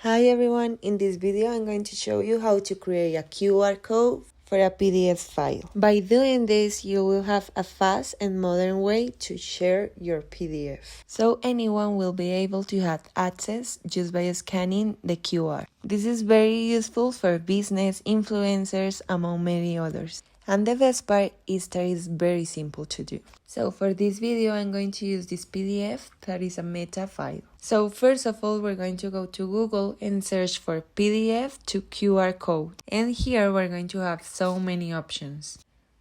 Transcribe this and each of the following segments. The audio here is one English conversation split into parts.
Hi everyone, in this video I'm going to show you how to create a QR code for a PDF file. By doing this, you will have a fast and modern way to share your PDF. So anyone will be able to have access just by scanning the QR. This is very useful for business, influencers, among many others. And the best part is that it's very simple to do. So for this video, I'm going to use this PDF that is a meta file. So first of all, we're going to go to Google and search for PDF to QR code. And here we're going to have so many options.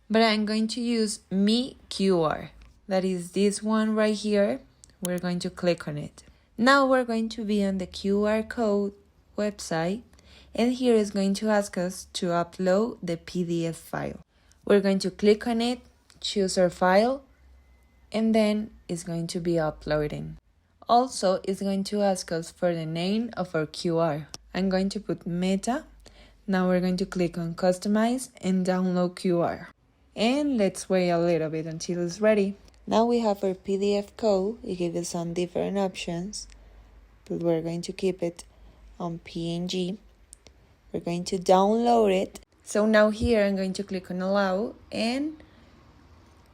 But I'm going to use Mi QR. That is this one right here. We're going to click on it. Now we're going to be on the QR code website. And here is going to ask us to upload the PDF file. We're going to click on it, choose our file, and then it's going to be uploading. Also, it's going to ask us for the name of our QR. I'm going to put Meta. Now we're going to click on Customize and Download QR. And let's wait a little bit until it's ready. Now we have our PDF code. It gives us some different options, but we're going to keep it on PNG. We're going to download it. So now here I'm going to click on Allow and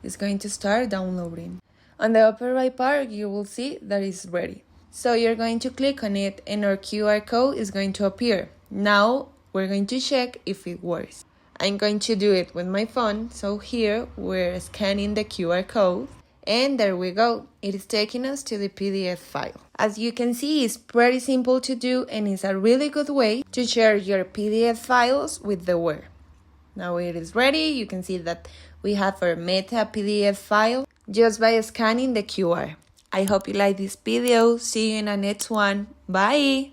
it's going to start downloading. On the upper right part, you will see that it's ready. So you're going to click on it and our QR code is going to appear. Now we're going to check if it works. I'm going to do it with my phone. So here we're scanning the QR code. And there we go. It is taking us to the PDF file. As you can see, it's pretty simple to do and it's a really good way to share your PDF files with the world. Now it is ready. You can see that we have our Meta PDF file just by scanning the QR. I hope you like this video. See you in the next one. Bye!